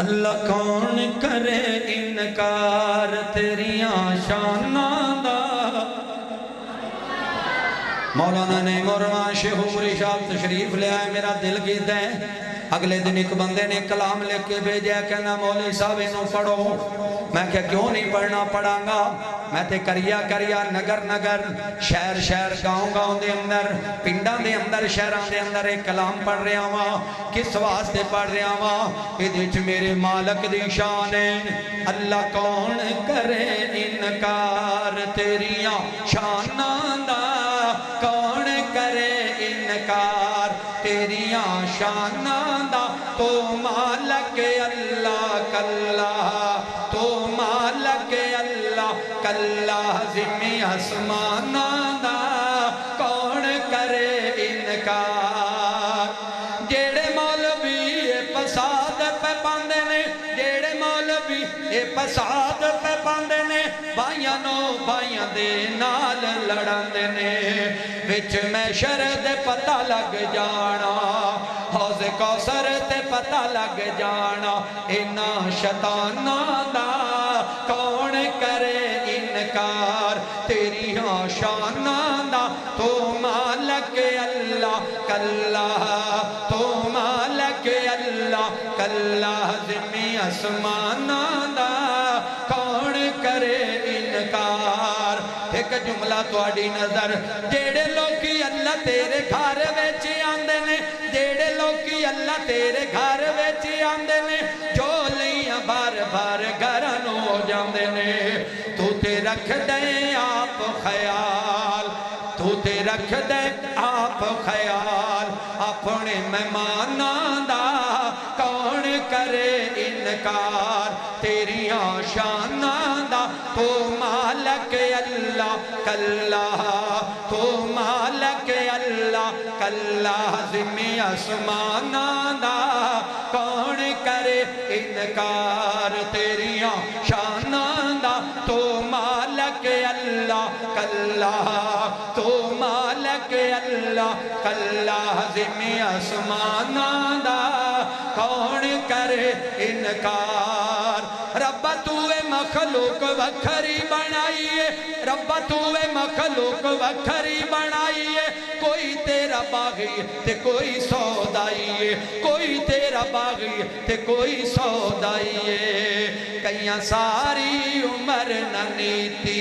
اللہ کون کرے انکار تیریاں شاناں دا مولانا نے مروان شہوری شاہ تشریف لے آئے میرا دل کی دیں اگلے دن ایک بندے نے کلام لکھ کے بھیجا کہنا مولوی صاحب انہوں پڑھو میں کہ کیوں نہیں پڑھنا پڑھاں گا میں تے کریا نگر نگر شہر شہر گاؤں دے اندر پنڈاں دے اندر شہران دے اندر ایک کلام پڑھ رہا ہوا کس واسطے پڑھ رہا ہوا ادھچ میرے مالک دی شان ہے اللہ کون کرے انکار تیریاں شاناں دا کون کرے انکار تیریاں شاناں دا تو مالک اللہ کلا تو مالک اللہ کلا زمین آسماناں دا کون کرے انکار جیڑے مولوی فساد پہ پاندے نے جیڑے مولوی فساد پہ پاندے نے بھائیاں نو بھائیاں دے نال لڑاندے نے وچ محشر دے پتہ لگ جانا حوض کوثر تے پتہ لگ جانا انہاں شیطاناں دا کون کرے انکار تیریاں شاناں دا تو مالک اللہ کلا تو مالک اللہ کلا زمین آسماناں دا کون کرے انکار ایک جملہ تواڈی نظر جیڑے لوکی اللہ تیرے گھر وچ آندے نے جیڑے لوکی اللہ تیرے گھر وچ آندے نے جو لیاں بار بار گھراں نو ہو جاندے نے تو تے رکھ دے آپ خیال تو تے رکھ دے آپ خیال اپنے مہماناں دا کون کرے انکار تیریاں شاناں دا تو مالک اللہ کلا تو مالک اللہ کلا زمین آسماناں دا کون کرے انکار تیریاں شاناں دا تو مالک اللہ کلا تو مالک اللہ کلا زمین آسماناں دا کون کرے انکار ربا توے مخلوق وکھری بنائیے ربا توے مخلوق وکھری بنائیے کوئی تیرا باغی تے کوئی سودائیے کوئی تیرا باغی تے کوئی سودائیے کئیاں ساری عمر نہ نیتی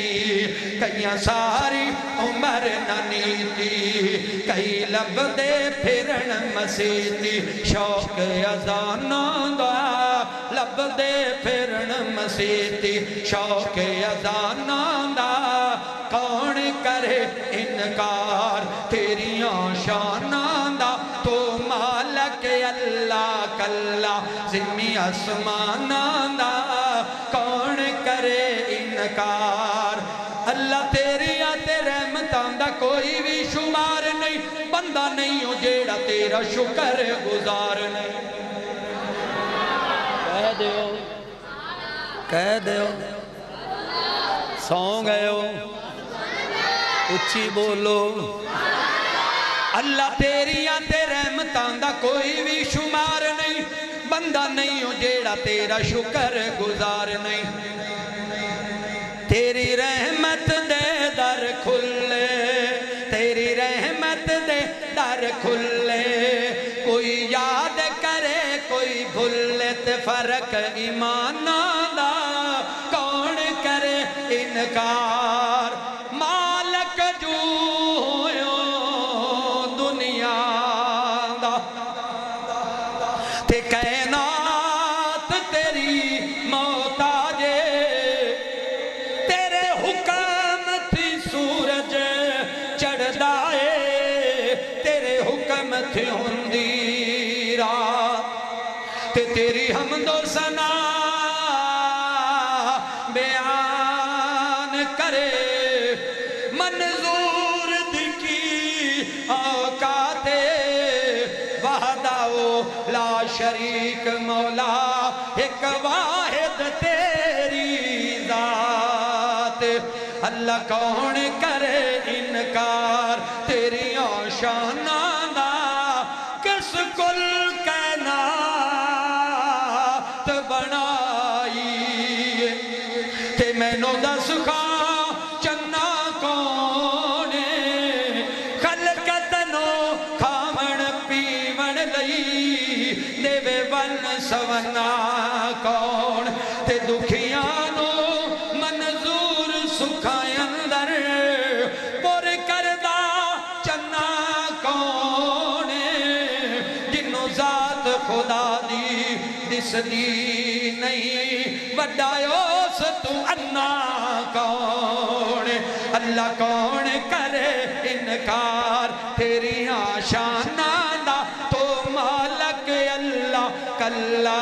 کئیاں ساری عمر نہ نیتی کئی لب دے پھرن مسیتی شوق اذاناں دا لب دے پھرن مسیتی شوق اذاناں دا کون کرے انکار تیریاں شاناں دا تو مالک اللہ کلا زمین آسماناں دا کون کرے انکار اللہ تیریاں تے رحمتاں دا کوئی بھی شمار نہیں بندہ نہیں ہو جیڑا تیرا شکر گزار نہیں کہہ دیو سو گئے ہو اچھی بولو اللہ تیریاں تے رحمتاں دا کوئی بھی شمار نہیں بندہ نہیں ہو جیڑا تیرا شکر گزار نہیں تیری رحمت دے در کھلے تیری رحمت دے در کھلے کوئی یاد کرے کوئی بھولے تے فرق ایماناں دا کون کرے انکار مالک جو دنیا دا تے کائنات تیری محتاجے تیرے حکم تھی سورج چڑھ دائے تیرے حکم تھی ہندی رات تے تیری حمد و ثنا بیان کرے منظور دکی اوقات وحدہ لا شریک مولا ایک واحد تیری ذات اللہ کون کرے انکار تیری شاناں دا کس کل کائنات بنائی تے مینوں دس کھا چنا کون خلقت نو کھاون پیون لئی دیوے ون سونا کون تے دکھیاں نو منظور سکھائیں اندر پر کردہ چنا کون جنوں ذات خدا دی دس دی نہیں وڈایوس تو انا کون اللہ کون کرے انکار تیری آشانہ دا تو مالک اللہ کلہ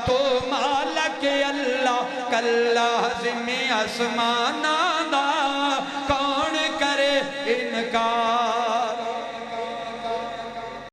تو مالک اللہ کلہ ذمہ اسمانہ دا کون کرے انکار